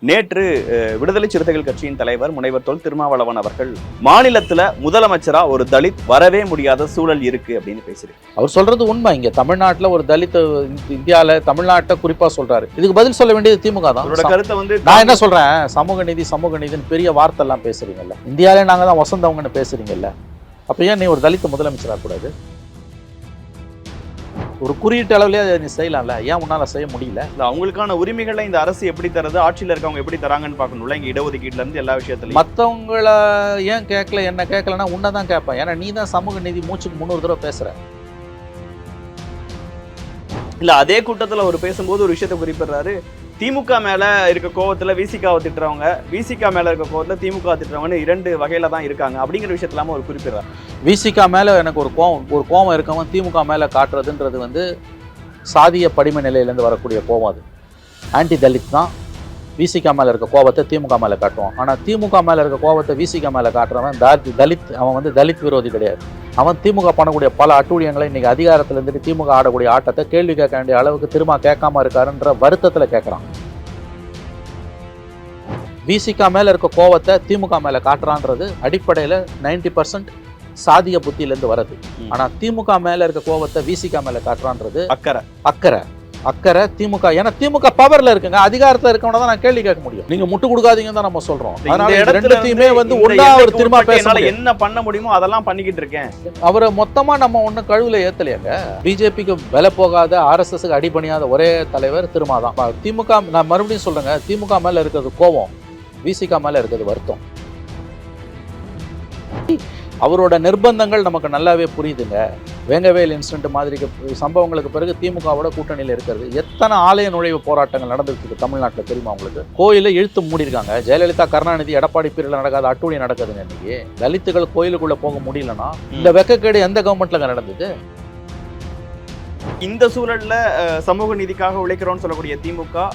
நேற்று விடுதலை சிறுத்தைகள் கட்சியின் தலைவர் முனைவர் தொல் திருமாவளவன் அவர்கள் மாநிலத்துல முதலமைச்சரா ஒரு தலித் வரவே முடியாத சூழல் இருக்கு அப்படின்னு பேசியிருக்கு. அவர் சொல்றது உண்மை. இங்க தமிழ்நாட்டுல ஒரு தலித் இந்தியால தமிழ்நாட்டை குறிப்பா சொல்றாரு. இதுக்கு பதில் சொல்ல வேண்டியது திமுக தான். கருத்தை வந்து நான் என்ன சொல்றேன், சமூக நீதினு பெரிய வார்த்தை எல்லாம் பேசுறீங்கல்ல, இந்தியாலே நாங்க தான் வசந்தவங்கன்னு பேசுறீங்கல்ல, அப்ப ஏன் நீ ஒரு தலித் முதலமைச்சரா கூடாது? ஒரு குறியீட்டு அளவுலேயே அதை நீ செய்யலாம்ல, ஏன் உன்னால செய்ய முடியல? அவங்களுக்கான உரிமைகளை இந்த அரசு எப்படி தருது, ஆட்சியில் இருக்கவங்க எப்படி தராங்கன்னு பார்க்கணும்ல. இங்க இடஒதுக்கீட்டுல இருந்து எல்லா விஷயத்துலையும் மற்றவங்கள ஏன் கேட்கல, என்ன கேட்கலன்னா உன்னை தான் கேட்பேன். ஏன்னா நீ தான் சமூக நீதி மூச்சுக்கு 300 தடவை பேசுற. இல்ல அதே கூட்டத்துல அவர் பேசும்போது ஒரு விஷயத்தை குறிப்பிடுறாரு. திமுக மேல இருக்க கோவத்துல விசிகாவை திட்டுறவங்க, விசிகா மேல இருக்க கோவத்துல திமுக திட்டுறவங்க 2 வகையில தான் இருக்காங்க அப்படிங்கிற விஷயத்தெல்லாம் ஒரு குறிப்பிடுறாரு. விசிகா மேல எனக்கு ஒரு கோவம் இருக்கவன் திமுக மேல காட்டுறதுன்றது வந்து சாதிய படிம நிலையிலேருந்து வரக்கூடிய கோவம். அது ஆன்டி தலித் தான். விசிகா மேல இருக்க கோவத்தை திமுக மேல காட்டுவான். ஆனா திமுக மேல இருக்க கோவத்தை விசிகா மேல காட்டுறவன் தலித். அவன் வந்து தலித் விரோதி கிடையாது. அவன் திமுக பண்ணக்கூடிய பல அட்டூழியங்களை இன்னைக்கு அதிகாரத்துல இருந்துட்டு திமுக ஆடக்கூடிய ஆட்டத்தை கேள்வி கேட்க வேண்டிய அளவுக்கு திரும்ப கேட்காம இருக்காருன்ற வருத்தத்துல கேட்கறான். விசிகா மேல இருக்க கோவத்தை திமுக மேல காட்டுறான்றது அடிப்படையில 90% சாதிய புத்தியிலேருந்து வருது. ஆனா திமுக மேல இருக்க கோவத்தை விசிகா மேல காட்டுறான்றது அக்கறை திமுக. ஏன்னா திமுக பவர்ல இருக்குங்க, அதிகாரத்துல இருக்கவன தான் நான் கேள்வி கேட்க முடியும். நீங்க முட்டு கொடுக்காதீங்கன்னு தான் நம்ம சொல்றோம். அதனால ரெண்டுத்தையுமே வந்து ஒண்ணா ஒரு திரும்ப பேச என்ன பண்ண முடியுமோ அதெல்லாம் பண்ணிக்கிட்டு இருக்கேன். அவரை மொத்தமா நம்ம ஒண்ணு கழுவுல ஏத்தலையாங்க. பிஜேபிக்கு விலை போகாத, ஆர்எஸ்எஸ்க்கு அடிபணியாத ஒரே தலைவர் திருமா தான். திமுக, நான் மறுபடியும் சொல்றேங்க, திமுக மேல இருக்கிறது கோபம், விசிகா மேல இருக்கிறது வருத்தம். அவரோட நிர்பந்தங்கள் நமக்கு நல்லாவே புரியுதுங்க. வேங்கவேல் இன்சிடென்ட் மாதிரி சம்பவங்களுக்கு பிறகு திமுகவோட கூட்டணியில் இருக்கிறது. எத்தனை ஆலய நுழைவு போராட்டங்கள் நடந்துருக்கு தமிழ்நாட்டில் தெரியுமா உங்களுக்கு? கோயிலை இழுத்து மூடிருக்காங்க. ஜெயலலிதா, கருணாநிதி, எடப்பாடி பீரியட்ல நடக்காத அட்டூழியம் நடக்குதுங்க. இன்னைக்கு தலித்துகள் கோயிலுக்குள்ள போக முடியலன்னா இந்த வெக்கக்கேடு எந்த கவர்மெண்ட்ல நடந்தது? இந்த சூழல்ல சமூக நீதிக்காக உழைக்கிறோம்னு சொல்லக்கூடிய திமுக,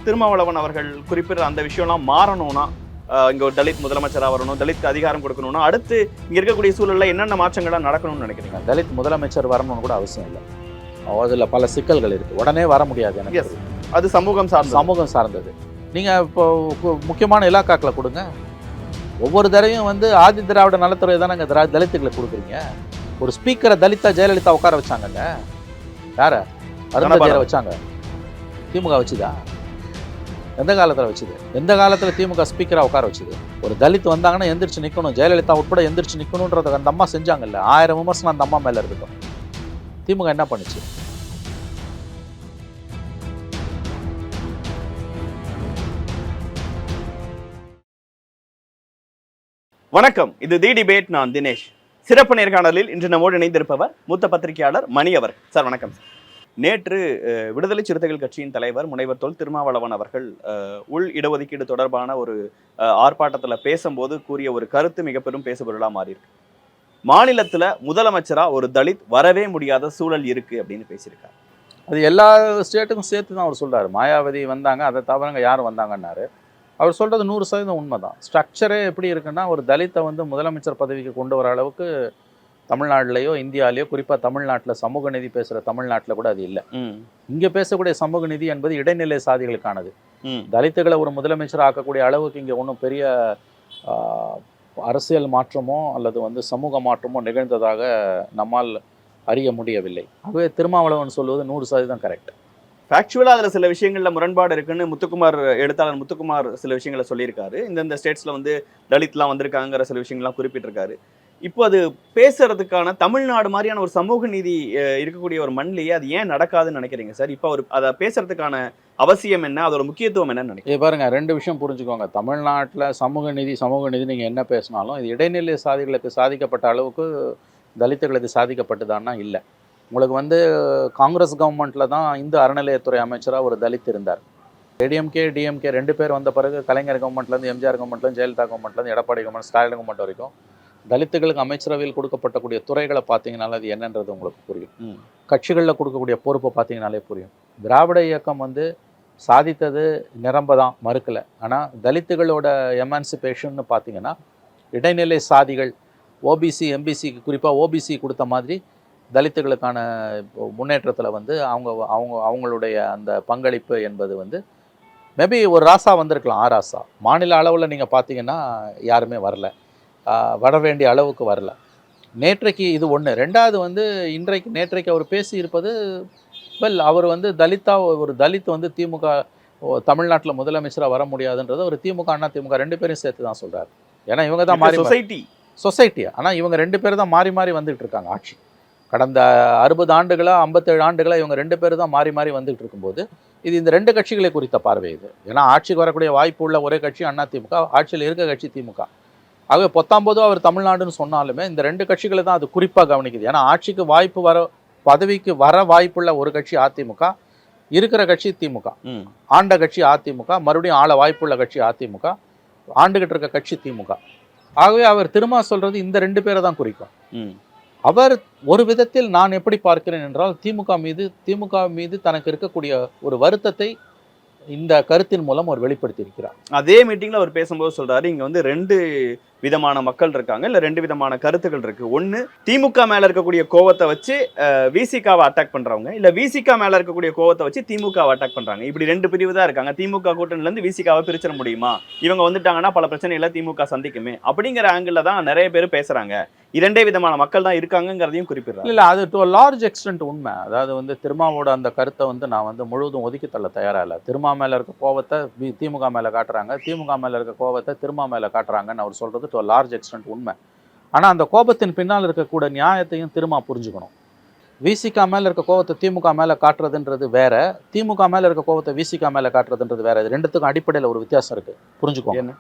திருமாவளவன் அவர்கள் குறிப்பிடுற அந்த விஷயம்லாம் மாறணும்னா, இங்க ஒரு தலித் முதலமைச்சராக வரணும், தலித் அதிகாரம் கொடுக்கணும்னா அடுத்து இங்க இருக்கக்கூடிய சூழல்ல என்னென்ன மாற்றங்கள்லாம் நடக்கணும்னு நினைக்கிறீங்க? தலித் முதலமைச்சர் வரணும்னு கூட அவசியம் இல்லை. அதுல பல சிக்கல்கள் இருக்கு. உடனே வர முடியாது. எனக்கு அது சமூகம் சார்ந்தது. நீங்க இப்போ முக்கியமான இலாக்காக்களை கொடுங்க. ஒவ்வொரு தடவையும் வந்து ஆதி திராவிட நலத்துறை தானே அங்கே தலித்துகளை கொடுக்குறீங்க. ஒரு ஸ்பீக்கரை தலித்தா ஜெயலலிதா உட்கார வச்சாங்கங்க. யார? அருணாச்சல வச்சாங்க. திமுக வச்சுதா? எந்த காலத்தில் வச்சுது? எந்த காலத்தில் திமுக ஸ்பீக்கரா உட்கார வச்சுது? ஒரு தலித் வந்தாங்கன்னா எந்திரிச்சு நிற்கணும், ஜெயலலிதா உட்பட எந்திரிச்சு நிற்கணுன்றத அந்த அம்மா செஞ்சாங்கல்ல. 1000 விமர்சனம் அந்த அம்மா மேல இருக்கட்டும். திமுக என்ன பண்ணுச்சு? வணக்கம், இது தி டிபேட். நான் தினேஷ். சிறப்பு நேர்காணலில் இன்று நம்மோடு இணைந்திருப்பவர் மூத்த பத்திரிகையாளர் மணி அவர். சார் வணக்கம். நேற்று விடுதலை சிறுத்தைகள் கட்சியின் தலைவர் முனைவர் தொல் திருமாவளவன் அவர்கள் உள் இடஒதுக்கீடு தொடர்பான ஒரு ஆர்ப்பாட்டத்தில் பேசும்போது கூறிய ஒரு கருத்து மிக பெரும் பேசுபொருளாக மாறியிருக்கு. மாநிலத்தில் முதலமைச்சரா ஒரு தலித் வரவே முடியாத சூழல் இருக்கு அப்படின்னு பேசியிருக்காரு. அது எல்லா ஸ்டேட்டுக்கும் சேர்த்து தான் அவர் சொல்றாரு. மாயாவதி வந்தாங்க, அதை தவிரங்க யாரும் வந்தாங்கன்னாரு. அவர் சொல்றது 100% உண்மைதான். ஸ்ட்ரக்சரே எப்படி இருக்குன்னா, ஒரு தலித்தை வந்து முதலமைச்சர் பதவிக்கு கொண்டு வர அளவுக்கு தமிழ்நாட்டிலையோ இந்தியாவிலேயோ, குறிப்பாக தமிழ்நாட்டில் சமூக நீதி பேசுகிற தமிழ்நாட்டில் கூட அது இல்லை. இங்கே பேசக்கூடிய சமூக நீதி என்பது இடைநிலை சாதிகளுக்கானது. தலித்துகளை ஒரு முதலமைச்சர் ஆக்கக்கூடிய அளவுக்கு இங்கே ஒன்றும் பெரிய அரசியல் மாற்றமோ அல்லது வந்து சமூக மாற்றமோ நிகழ்ந்ததாக நம்மால் அறிய முடியவில்லை. ஆகவே திருமாவளவன் சொல்வது 100% கரெக்ட். ஃபேக்சுவலாக அதில் சில விஷயங்களில் முரண்பாடு இருக்குன்னு எழுத்தாளர் முத்துக்குமார் சில விஷயங்களை சொல்லியிருக்காரு. இந்தந்த ஸ்டேட்ஸில் வந்து தலித்லாம் வந்திருக்காங்கிற சில விஷயங்கள்லாம் குறிப்பிட்டிருக்காரு. இப்போ அது பேசுறதுக்கான தமிழ்நாடு மாதிரியான ஒரு சமூக நீதி இருக்கக்கூடிய ஒரு மண்ணிலேயே அது ஏன் நடக்காதுன்னு நினைக்கிறீங்க சார்? இப்போ அதை பேசுறதுக்கான அவசியம் என்ன, அதோட முக்கியத்துவம் என்னன்னு நினைக்கிறீங்க? பாருங்க, 2 விஷயம் புரிஞ்சுக்கோங்க. தமிழ்நாட்டில் சமூக நீதி நீங்கள் என்ன பேசினாலும் இது இடைநிலை சாதிகளுக்கு சாதிக்கப்பட்ட அளவுக்கு தலித்துகளுக்கு சாதிக்கப்பட்டதான்னா இல்லை. உங்களுக்கு வந்து காங்கிரஸ் கவர்மெண்ட்டில் தான் இந்து அறநிலையத்துறை அமைச்சராக ஒரு தலித் இருந்தார். ஏடிஎம்கே டிஎம்கே 2 பேர் வந்த பிறகு கலைஞர் கவர்மெண்ட்லேருந்து, எம்ஜிஆர் கவர்மெண்ட்லேருந்து, ஜெயலலிதா கவர்மெண்ட்லேருந்து, எடப்பாடி கவர்மெண்ட், ஸ்டாலின் கவர்மெண்ட் வரைக்கும் தலித்துகளுக்கு அமைச்சரவையில் கொடுக்கப்பட்டக்கூடிய துறைகளை பார்த்தீங்கனால அது என்னன்றது உங்களுக்கு புரியும். கட்சிகளில் கொடுக்கக்கூடிய பொறுப்பை பார்த்தீங்கனாலே புரியும். திராவிட இயக்கம் வந்து சாதித்தது நிரம்ப தான், மறுக்கலை. ஆனால் தலித்துகளோட எமான்சிபேஷன்னு பார்த்தீங்கன்னா இடைநிலை சாதிகள், ஓபிசி, எம்பிசிக்கு குறிப்பாக ஓபிசி கொடுத்த மாதிரி தலித்துகளுக்கான முன்னேற்றத்தில் வந்து அவங்களுடைய அந்த பங்களிப்பு என்பது வந்து மேபி ஒரு ராசா வந்திருக்கலாம், ராசா. மாநில அளவில் நீங்கள் பார்த்தீங்கன்னா யாருமே வரல, வர வேண்டிய அளவுக்கு வரல. நேற்றைக்கு இது ஒன்று. ரெண்டாவது வந்து நேற்றைக்கு அவர் பேசியிருப்பது, அவர் வந்து ஒரு தலித் வந்து திமுக தமிழ்நாட்டில் முதலமைச்சராக வர முடியாதுன்றது ஒரு திமுக அண்ணா திமுக 2 பேரும் சேர்த்து தான் சொல்கிறார். ஏன்னா இவங்க தான் மாறி சொசைட்டி. ஆனால் இவங்க 2 பேர் தான் மாறி மாறி வந்துகிட்டு இருக்காங்க ஆட்சி. கடந்த 60 ஆண்டுகளா 57 ஆண்டுகளா இவங்க 2 பேர் தான் மாறி மாறி வந்துகிட்டு இருக்கும்போது இது இந்த 2 கட்சிகளை குறித்த பார்வை இது. ஏன்னா ஆட்சிக்கு வரக்கூடிய வாய்ப்பு உள்ள ஒரே கட்சி அண்ணா திமுக, ஆட்சியில் இருக்க கட்சி திமுக. ஆகவே 19 அவர் தமிழ்நாடுன்னு சொன்னாலுமே இந்த 2 கட்சிகளை தான் அது குறிப்பாக கவனிக்குது. ஏன்னா ஆட்சிக்கு பதவிக்கு வர வாய்ப்புள்ள ஒரு கட்சி அதிமுக, இருக்கிற கட்சி திமுக, ஆண்ட கட்சி அதிமுக, மறுபடியும் ஆள வாய்ப்புள்ள கட்சி அதிமுக, ஆண்டுகிட்டு இருக்க கட்சி திமுக. ஆகவே அவர் திரும்ப சொல்றது இந்த 2 பேரை தான் குறிக்கும். அவர் ஒரு விதத்தில் நான் எப்படி பார்க்கிறேன் என்றால் திமுக மீது தனக்கு இருக்கக்கூடிய ஒரு வருத்தத்தை இந்த கருத்தின் மூலம் அவர் வெளிப்படுத்தி இருக்கிறார். அதே மீட்டிங்ல அவர் பேசும்போது சொல்றாரு, இங்க வந்து 2 விதமான மக்கள் இருக்காங்க, இல்ல 2 விதமான கருத்துக்கள் இருக்கு. ஒன்னு, திமுக மேல இருக்கக்கூடிய கோவத்தை வச்சு விசிகாவை அட்டாக் பண்றவங்க, இல்ல விசிகா மேல இருக்கக்கூடிய கோவத்தை வச்சு திமுகவை அட்டாக் பண்றாங்க. இப்படி 2 பிரிவு தான் இருக்காங்க. திமுக கூட்டணில இருந்து விசிகாவை பிரிச்சிட முடியுமா? இவங்க வந்துட்டாங்கன்னா பல பிரச்சனைகளை திமுக சந்திக்குமே அப்படிங்கிற ஆங்கிள் தான் நிறைய பேர் பேசுறாங்க. 2 விதமான மக்கள் தான் இருக்காங்கிறதையும் குறிப்பிடுறாங்க. இல்ல, அது டு லார்ஜ் எக்ஸ்டென்ட் உண்மை. அதாவது வந்து திருமாவோட அந்த கருத்தை வந்து நான் வந்து முழுவதும் ஒதுக்கி தள்ள தயாரா இல்லை. திருமா மேல இருக்க கோவத்தை திமுக மேல காட்டுறாங்க, திமுக மேல இருக்க கோவத்தை திருமா மேல காட்டுறாங்கன்னு அவர் சொல்றது டு லார்ஜ் எக்ஸ்டென்ட் உண்மை. ஆனா அந்த கோபத்தின் பின்னால் இருக்கக்கூடிய நியாயத்தையும் திருமா புரிஞ்சுக்கணும். விசிகா மேல இருக்க கோவத்தை திமுக மேல காட்டுறதுன்றது வேற, திமுக மேல இருக்க கோவத்தை விசிகா மேல காட்டுறதுன்றது வேற. இது 2த்துக்கும் அடிப்படையில் ஒரு வித்தியாசம் இருக்கு, புரிஞ்சுக்கோங்க.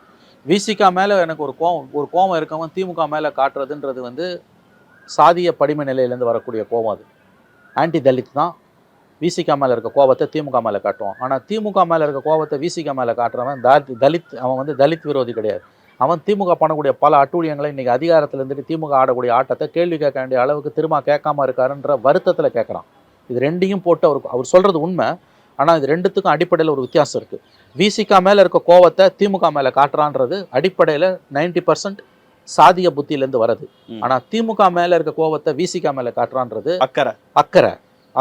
விசிகா மேல எனக்கு ஒரு கோவம் இருக்கவன் திமுக மேல காட்டுறதுன்றது வந்து சாதிய படிமை நிலையிலேருந்து வரக்கூடிய கோவம். அது ஆன்டி தலித் தான். விசிகா மேல இருக்க கோவத்தை திமுக மேல காட்டுவான். ஆனா திமுக மேல இருக்க கோவத்தை விசிகா மேல காட்டுறவன் தலித். அவன் வந்து தலித் விரோதி கிடையாது. அவன் திமுக பண்ணக்கூடிய பல அட்டூழியங்களை இன்னைக்கு அதிகாரத்தில் இருந்துட்டு திமுக ஆடக்கூடிய ஆட்டத்தை கேள்வி கேட்க வேண்டிய அளவுக்கு திரும்ப கேட்காம இருக்காருன்ற வருத்தத்தில் கேட்குறான். இது 2யும் போட்டு அவர் சொல்றது உண்மை. ஆனால் இது 2த்துக்கும் அடிப்படையில் ஒரு வித்தியாசம் இருக்குது. விசிகா மேலே இருக்க கோவத்தை திமுக மேலே காட்டுறான்றது அடிப்படையில் 90% சாதிய புத்தியிலேருந்து வருது. ஆனால் திமுக மேலே இருக்க கோவத்தை விசிகா மேலே காட்டுறான்றது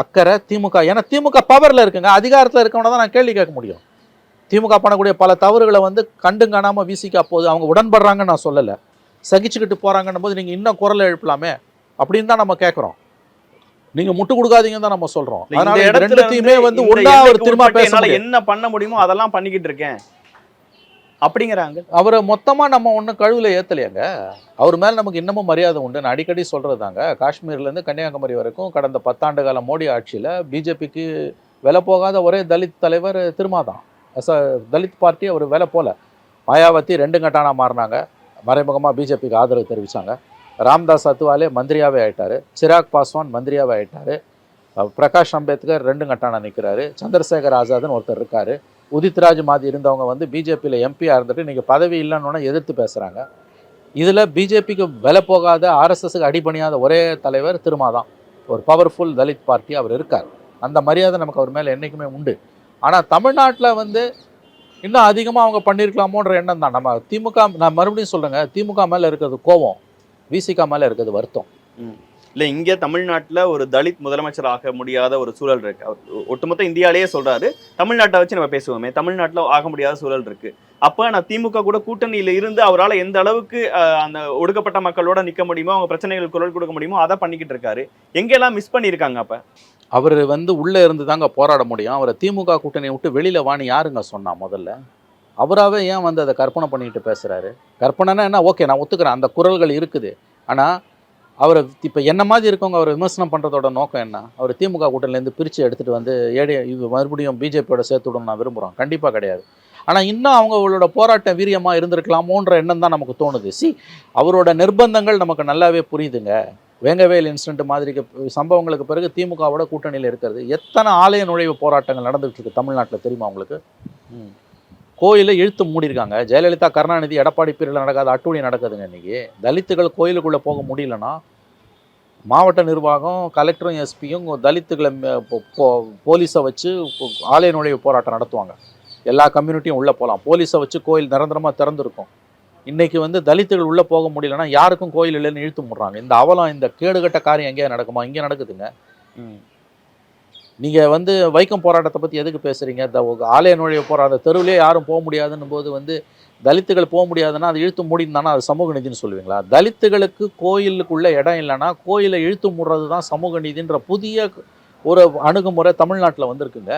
அக்கறை திமுக. ஏன்னா திமுக பவரில் இருக்குங்க, அதிகாரத்தில் இருக்கவன தான் நான் கேள்வி கேட்க முடியும். திமுக பண்ணக்கூடிய பல தவறுகளை வந்து கண்டும் காணாமல் விசிகா போது அவங்க உடன்படுறாங்கன்னு நான் சொல்லலை, சகிச்சுக்கிட்டு போகிறாங்கன்னும் போது நீங்கள் இன்னும் குரலை எழுப்பலாமே அப்படின்னு தான் நம்ம கேட்குறோம். நீங்க முட்டு கொடுக்காதீங்கன்னு தான் நம்ம சொல்றோம். அதனால இந்த 2த்தையுமே வந்து ஒண்ணா ஒரு திரும்ப பேசலாம். என்ன பண்ண முடியுமோ அதெல்லாம் பண்ணிக்கிட்டு இருக்கேன் அப்படிங்கிறாங்க. அவரை மொத்தமா நம்ம ஒன்றும் கழுவுல ஏத்தலையாங்க. அவர் மேல நமக்கு இன்னமும் மரியாதை உண்டு. நான் அடிக்கடி சொல்றதாங்க, காஷ்மீர்ல இருந்து கன்னியாகுமரி வரைக்கும் கடந்த 10 ஆண்டு கால மோடி ஆட்சியில பிஜேபிக்கு விலை போகாத ஒரே தலித் தலைவர் திருமா தான். தலித் பார்ட்டி அவர் விலை போல. மாயாவதி 2 கட்டானா மாறினாங்க, மறைமுகமாக பிஜேபிக்கு ஆதரவு தெரிவித்தாங்க. ராம்தாஸ் அத்வாலே மந்திரியாவே ஆயிட்டார், சிராக் பாஸ்வான் மந்திரியாவே ஆயிட்டார், பிரகாஷ் அம்பேத்கர் 2 கட்டானா நிற்கிறாரு, சந்திரசேகர் ஆசாத்னு ஒருத்தர் இருக்கார், உதித்ராஜ் மாதிரி இருந்தவங்க வந்து பிஜேபியில் எம்பியாக இருந்துட்டு இன்றைக்கி பதவி இல்லைன்னு எதிர்த்து பேசுகிறாங்க. இதில் பிஜேபிக்கு விலை போகாத ஆர்எஸ்எஸ்க்கு அடிபணியாத ஒரே தலைவர் திருமா தான். ஒரு பவர்ஃபுல் தலித் பார்ட்டி அவர் இருக்கார். அந்த மரியாதை நமக்கு அவர் மேலே என்றைக்குமே உண்டு. ஆனால் தமிழ்நாட்டில் வந்து இன்னும் அதிகமாக அவங்க பண்ணியிருக்கலாமோன்ற எண்ணம் தான். நம்ம திமுக, நான் மறுபடியும் சொல்கிறேங்க, திமுக மேலே இருக்கிறது கோபம், விசிகா மேலே இருக்கிறது வருத்தம். இல்லை, இங்கே தமிழ்நாட்டில் ஒரு தலித் முதலமைச்சர் ஆக முடியாத ஒரு சூழல் இருக்கு. அவர் ஒட்டுமொத்த இந்தியாலேயே சொல்றாரு, தமிழ்நாட்டை வச்சு நம்ம பேசுவோமே, தமிழ்நாட்டில் ஆக முடியாத சூழல் இருக்கு. அப்போ நான் திமுக கூட கூட்டணியில் இருந்து அவரால் எந்த அளவுக்கு அந்த ஒடுக்கப்பட்ட மக்களோட நிற்க முடியுமோ, அவங்க பிரச்சனைகள் குரல் கொடுக்க முடியுமோ அதை பண்ணிக்கிட்டு இருக்காரு. எங்கெல்லாம் மிஸ் பண்ணியிருக்காங்க? அப்போ அவர் வந்து உள்ளே இருந்து தாங்க போராட முடியும். அவரை திமுக கூட்டணியை விட்டு வெளியில் வாணி யாருங்க சொன்னா? முதல்ல அவராகவே ஏன் வந்து அதை கற்பனை பண்ணிக்கிட்டு பேசுகிறாரு? கற்பனைனா என்ன? ஓகே, நான் ஒத்துக்கிறேன், அந்த குரல்கள் இருக்குது. ஆனால் அவரை இப்போ என்ன மாதிரி இருக்கவங்க அவரை விமர்சனம் பண்ணுறதோட நோக்கம் என்ன? அவர் திமுக கூட்டணிலேருந்து பிரித்து எடுத்துகிட்டு வந்து இது மறுபடியும் பிஜேபியோட சேர்த்து விடணும் நான் விரும்புகிறோம்? கண்டிப்பாக கிடையாது. ஆனால் இன்னும் அவங்களோட போராட்டம் வீரியமாக இருந்திருக்கலாமோன்ற எண்ணம் தான் நமக்கு தோணுது. அவரோட நிர்பந்தங்கள் நமக்கு நல்லாவே புரியுதுங்க. வேங்கவேல் இன்சிடென்ட் மாதிரி சம்பவங்களுக்கு பிறகு திமுகவோட கூட்டணியில் இருக்கிறது எத்தனை ஆலய நுழைவு போராட்டங்கள் நடந்துகிட்டு இருக்கு தமிழ்நாட்டில் தெரியுமா உங்களுக்கு? கோயிலை இழுத்து மூடியிருக்காங்க. ஜெயலலிதா, கருணாநிதி, எடப்பாடி பீரியடில் நடக்காத அட்டூழியம் நடக்குதுங்க. இன்றைக்கி தலித்துகள் கோயிலுக்குள்ளே போக முடியலன்னா மாவட்ட நிர்வாகம், கலெக்டரும் எஸ்பியும் தலித்துகளை போலீஸை வச்சு ஆலய நுழைவு போராட்டம் நடத்துவாங்க. எல்லா கம்யூனிட்டியும் உள்ளே போகலாம். போலீஸை வச்சு கோயில் நிரந்தரமாக திறந்துருக்கும். இன்றைக்கி வந்து தலித்துகள் உள்ளே போக முடியலன்னா யாருக்கும் கோயில் இல்லைன்னு இழுத்து முடுறாங்க. இந்த அவலம், இந்த கேடுகட்ட காரியம் எங்கேயா நடக்குமா? இங்கே நடக்குதுங்க. நீங்கள் வந்து வைக்கம் போராட்டத்தை பற்றி எதுக்கு பேசுகிறீங்க? ஆலய நுழைய போராட்ட தெருவிலே யாரும் போக முடியாதுன்னும் போது வந்து தலித்துகள் போக முடியாதுன்னா அது இழுத்து மூடினானா அது சமூக நீதினு சொல்லுவீங்களா? தலித்துகளுக்கு கோயிலுக்குள்ள இடம் இல்லைன்னா கோயிலை இழுத்து மூடுறது தான் சமூக நீதின்ற புதிய ஒரு அணுகுமுறை தமிழ்நாட்டில் வந்திருக்குங்க.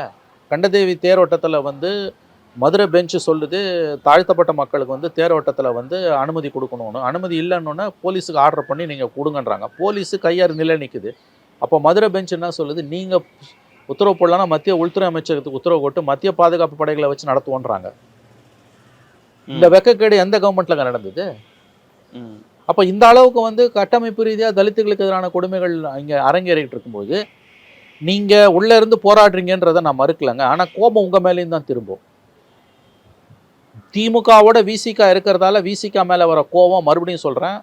கண்டதேவி தேரோட்டத்தில் வந்து மதுரை பெஞ்சு சொல்லுது தாழ்த்தப்பட்ட மக்களுக்கு வந்து தேரோட்டத்தில் வந்து அனுமதி கொடுக்கணும்னு. அனுமதி இல்லைன்னொன்னே போலீஸுக்கு ஆர்டர் பண்ணி நீங்கள் கொடுங்கன்றாங்க. போலீஸு கையாறு நிலை நிற்குது. அப்போ மதுரை பெஞ்ச் என்ன சொல்லுது? நீங்கள் உத்தரவு போடலான்னா மத்திய உள்துறை அமைச்சகத்துக்கு உத்தரவு போட்டு மத்திய பாதுகாப்பு படைகளை வச்சு நடத்துவோன்றாங்க. இந்த வெக்கக்கேடு எந்த கவர்மெண்ட்ல நடந்தது? அப்போ இந்த அளவுக்கு வந்து கட்டமைப்பு ரீதியாக தலித்துகளுக்கு எதிரான கொடுமைகள் இங்கே அரங்கேறிட்டு இருக்கும்போது நீங்கள் உள்ளே இருந்து போராடுறீங்கன்றதை நான் மறுக்கலைங்க. ஆனால் கோபம் உங்கள் மேலேயும் தான் திரும்பும். திமுகவோட விசிகா இருக்கிறதால விசிகா மேலே வர கோபம், மறுபடியும் சொல்கிறேன்,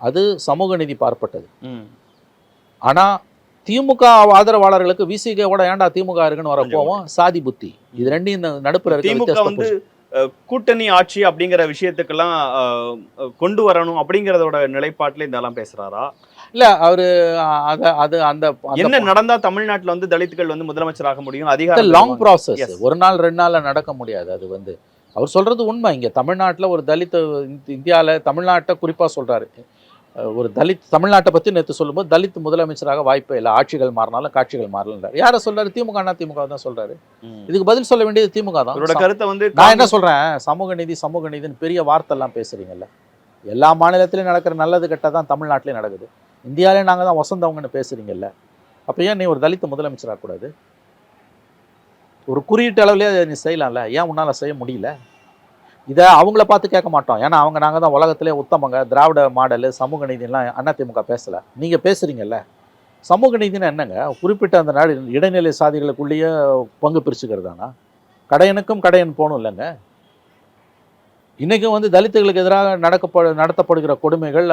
அது சமூக நீதி பார்ப்பட்டது. ஆனால் திமுக ஆதரவாளர்களுக்கு விசிகாவோட ஏன்டா திமுக இருக்குன்னு வர கோபம் சாதி புத்தி. இது ரெண்டையும் இந்த நடுப்புற திமுக வந்து கூட்டணி ஆட்சி அப்படிங்கிற விஷயத்துக்கெல்லாம் கொண்டு வரணும் அப்படிங்கிறதோட நிலைப்பாட்டில் இதெல்லாம் பேசுறாரா? இல்ல அவரு அது அந்த என்ன நடந்தா தமிழ்நாட்டில் வந்து தலித்துகள் வந்து முதலமைச்சராக முடியும்? அதிகாரம் லாங் ப்ராசஸ், ஒரு நாள் 2 நாள்ல நடக்க முடியாது. அது வந்து அவர் சொல்றது உண்மை. இங்க தமிழ்நாட்டில் ஒரு தலித், இந்தியாவில் தமிழ்நாட்டை குறிப்பா சொல்றாரு. ஒரு தலித் தமிழ்நாட்டை பற்றி நேற்று சொல்லும்போது தலித் முதலமைச்சராக வாய்ப்பே இல்லை, ஆட்சிகள் மாறினாலும் காட்சிகள் மாறலன்றார். யாரை சொல்றாரு? திமுக திமுக தான் சொல்றாரு. இதுக்கு பதில் சொல்ல வேண்டியது திமுக தான். கருத்தை வந்து நான் என்ன சொல்றேன், சமூக நீதினு பெரிய வார்த்தைலாம் பேசுறீங்கல்ல. எல்லா மாநிலத்திலையும் நடக்கிற நல்லது கெட்டதான் தான் தமிழ்நாட்டிலையும் நடக்குது. இந்தியாவிலே நாங்கள் தான் வசந்தவங்கன்னு பேசுறீங்கல்ல. அப்போ ஏன் நீ ஒரு தலித் முதலமைச்சராக கூடாது? ஒரு குறியீட்டு அளவுலேயே அதை நீ செய்யலாம்ல, ஏன் உன்னால் செய்ய முடியல? இதை அவங்கள பார்த்து கேட்க மாட்டோம். ஏன்னா நாங்கள் தான் உலகத்திலே உத்தமங்க, திராவிட மாடலு, சமூக நீதிலாம் அதிமுக பேசலை. நீங்கள் பேசுகிறீங்கல்ல. சமூக நீதினா என்னங்க? குறிப்பிட்ட அந்த நாடு இடைநிலை சாதிகளுக்குள்ளேயே பங்கு பிரிச்சுக்கிறதானா? கடையனுக்கும் கடையன் போகணும் இல்லைங்க. இன்றைக்கும் வந்து தலித்துகளுக்கு எதிராக நடத்தப்படுகிற கொடுமைகள்,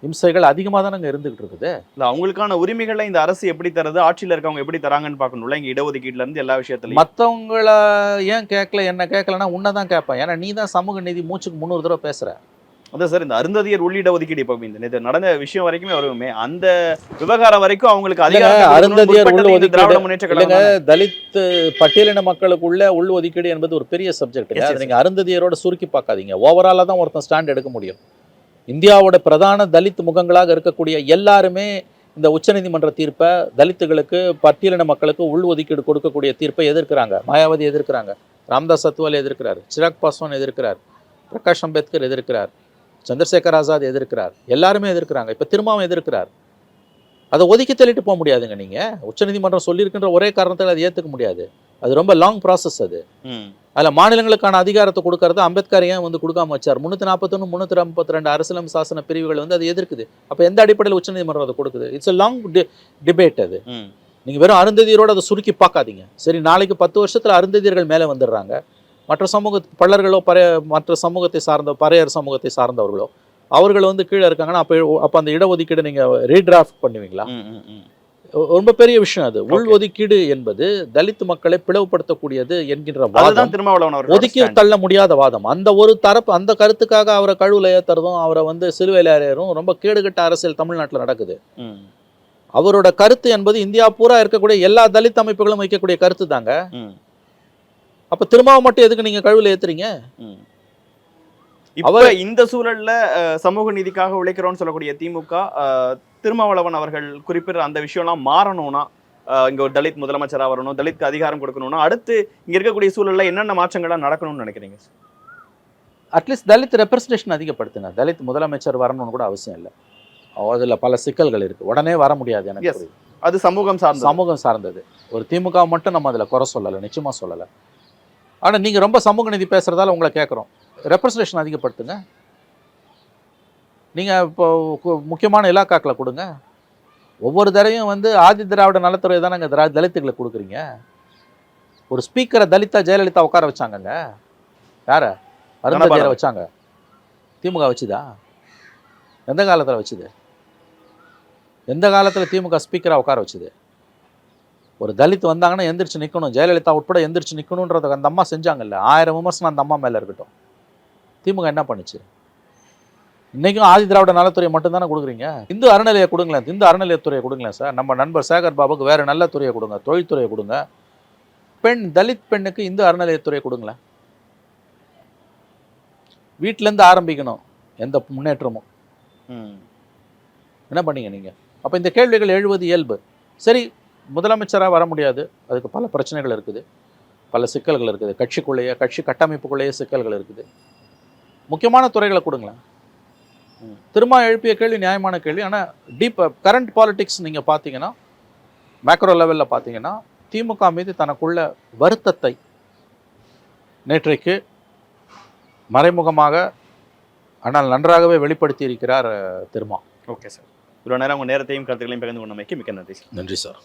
இம்சைகள் அதிகமாக தானே இருந்துகிட்டு இருக்குது. இல்லை, அவங்களுக்கான உரிமைகளை இந்த அரசு எப்படி தருது, ஆட்சியில் இருக்கவங்க எப்படி தராங்கன்னு பார்க்கணும்ல. இங்கே இடஒதுக்கீட்டுல இருந்து எல்லா விஷயத்துலையும் மற்றவங்கள ஏன் கேட்கல, என்ன கேட்கலன்னா உன்னை தான் கேட்பேன். ஏன்னா நீ தான் சமூக நீதி மூச்சுக்கு 300 தடவை பேசுகிற. அதான் சார், இந்த அருந்ததியர் உள்ளிட ஒதுக்கீடு இப்போ இந்த நடந்த விஷயம் வரைக்குமே வருமே, அந்த விவகாரம் வரைக்கும் அவங்களுக்கு அருந்ததியர் உள் ஒதுக்கீடு, தலித் பட்டியலின மக்களுக்குள்ள உள் ஒதுக்கீடு என்பது ஒரு பெரிய சப்ஜெக்ட். நீங்க அருந்ததியரோட சுருக்கி பார்க்காதீங்க. ஓவராலா தான் ஒருத்தன் ஸ்டாண்ட் எடுக்க முடியும். இந்தியாவோட பிரதான தலித் முகங்களாக இருக்கக்கூடிய எல்லாருமே இந்த உச்சநீதிமன்ற தீர்ப்பை, தலித்துகளுக்கு பட்டியலின மக்களுக்கு உள் ஒதுக்கீடு கொடுக்கக்கூடிய தீர்ப்பை எதிர்க்கிறாங்க. மாயாவதி எதிர்க்கிறாங்க, ராம்தாஸ் அத்வாலே எதிர்க்கிறார், சிராக் பாஸ்வான் எதிர்க்கிறார், பிரகாஷ் அம்பேத்கர் எதிர்க்கிறார், சந்திரசேகர் ஆசாத் எதிர்க்கிறார், எல்லாருமே எதிர்க்கிறாங்க. இப்போ திரும்பவும் எதிர்க்கிறார். அதை ஒதுக்கி தள்ளிட்டு போக முடியாதுங்க. நீங்கள் உச்சநீதிமன்றம் சொல்லியிருக்கின்ற ஒரே காரணத்தில் அதை ஏற்றுக்க முடியாது. அது ரொம்ப லாங் ப்ராசஸ். அது அதில் மாநிலங்களுக்கான அதிகாரத்தை கொடுக்கறது அம்பேத்கர் ஏன் வந்து கொடுக்காம வச்சார்? 341 352 அரசியலமைப்பு சாசன பிரிவுகள் வந்து அது எதிர்க்குது. அப்போ எந்த அடிப்படையில் உச்சநீதிமன்றம் அதை கொடுக்குது? It's a long debate. அது நீங்கள் வெறும் அருந்ததியரோடு அதை சுருக்கி பார்க்காதீங்க. சரி, நாளைக்கு 10 வருஷத்தில் அருந்ததியர்கள் மேலே வந்துடுறாங்க, மற்ற பள்ளர்களோ மற்ற சமூகத்தை சார்ந்த பறையர் சமூகத்தை சார்ந்தவர்களோ அவர்கள் வந்து கீழே இருக்காங்கன்னா அப்போ அந்த இடஒதுக்கீடு நீங்கள் ரீடிராஃப்ட் பண்ணுவீங்களா? ரொம்ப பெரிய விஷயம் அது. உள் ஒதுக்கீடு என்பது தலித் மக்களை பிளவுபடுத்தக்கூடியது என்கின்ற வாதம், ஒதுக்கி தள்ள முடியாத வாதம். அந்த ஒரு தரப்பு, அந்த கருத்துக்காக அவரை கழுவுல ஏற்றுறதும், அவரை வந்து சிலுவையில் ஏறும் ரொம்ப கேடுகட்ட அரசியல் தமிழ்நாட்டில் நடக்குது. அவரோட கருத்து என்பது இந்தியா பூரா இருக்கக்கூடிய எல்லா தலித் அமைப்புகளும் வைக்கக்கூடிய கருத்து தாங்க. அப்ப திருமாவை மட்டும் எதுக்கு நீங்க கழுவுல ஏத்துறீங்க? இப்ப இந்த சூழல்ல சமூக நீதிக்காக உழைக்கிறோம்னு சொல்லக்கூடிய திமுக, திருமாவளவன் அவர்கள் குறிப்பிட்ட அந்த விஷயம்லாம் மாறணும்னா, இங்க ஒரு தலித் முதலமைச்சராக வரணும், தலித்துக்கு அதிகாரம் கொடுக்கணும்னா, அடுத்து இங்க இருக்கக்கூடிய சூழல்ல என்னென்ன மாற்றங்கள்லாம் நடக்கணும்னு நினைக்கிறீங்க? அட்லீஸ்ட் தலித் ரெப்ரஸன்டேஷன் அதிகப்படுத்துங்க. தலித் முதலமைச்சர் வரணும்னு கூட அவசியம் இல்லை. அதுல பல சிக்கல்கள் இருக்கு, உடனே வர முடியாது. எனக்கு அது சமூகம் சார்ந்தது. ஒரு திமுக மட்டும் நம்ம அதுல குறை சொல்லலை, நிச்சயமா சொல்லலை. ஆனால் நீங்கள் ரொம்ப சமூக நீதி பேசுகிறதால உங்களை கேட்குறோம், ரெப்ரஸன்டேஷன் அதிகப்படுத்துங்க. நீங்கள் இப்போ முக்கியமான இலாக்காக்களை கொடுங்க. ஒவ்வொரு தரையும் வந்து ஆதி திராவிட நலத்துறை தானே அங்கே தலித்துகளுக்கு கொடுக்குறீங்க. ஒரு ஸ்பீக்கரை தலிதா ஜெயலலிதா உட்கார வச்சாங்கங்க. யாரை? அருந்ததியரை வச்சாங்க. திமுக வச்சுதா? எந்த காலத்தில் வச்சுது? எந்த காலத்தில் திமுக ஸ்பீக்கராக உட்கார வச்சுது? ஒரு தலித் வந்தாங்கன்னா எந்திரிச்சு நிற்கணும், ஜெயலலிதா உட்பட எந்திரிச்சு நிற்கணுன்றத அந்த அம்மா செஞ்சாங்கல்ல. 1000 விமர்சனம் அந்த அம்மா மேலே இருக்கட்டும். திமுக என்ன பண்ணுச்சு? இன்றைக்கும் ஆதி திராவிட நலத்துறை மட்டும்தானே கொடுக்குறீங்க. இந்து அறநிலையை கொடுங்களேன், இந்து அறநிலையத்துறையை கொடுங்களேன் சார். நம்ம நண்பர் சேகர் பாபுக்கு வேறு நல்ல துறையை கொடுங்க, தொழில்துறையை கொடுங்க. தலித் பெண்ணுக்கு இந்து அறநிலையத்துறையை கொடுங்களேன். வீட்டிலேருந்து ஆரம்பிக்கணும் எந்த முன்னேற்றமும். என்ன பண்ணீங்க நீங்கள்? அப்போ இந்த கேள்விகள் எழுவது இயல்பு. சரி, முதலமைச்சராக வர முடியாது, அதுக்கு பல பிரச்சனைகள் இருக்குது, பல சிக்கல்கள் இருக்குது, கட்சிக்குள்ளேயே கட்சி கட்டமைப்புக்குள்ளேயே சிக்கல்கள் இருக்குது. முக்கியமான துறைகளை கொடுங்களேன். திரும்ப எழுப்பிய கேள்வி நியாயமான கேள்வி. ஆனால் டீப் கரண்ட் பாலிடிக்ஸ் நீங்கள் பார்த்தீங்கன்னா, மேக்ரோ லெவலில் பார்த்தீங்கன்னா, திமுக மீது தனக்குள்ள வருத்தத்தை நேற்றைக்கு மறைமுகமாக ஆனால் நன்றாகவே வெளிப்படுத்தி இருக்கிறார் திருமா. ஓகே சார், இவ்வளோ நேரம் உங்கள் நேரத்தையும் கருத்துக்களையும் பகிர்ந்து கொண்டமைக்கு மிக்க நன்றி சார். நன்றி சார்.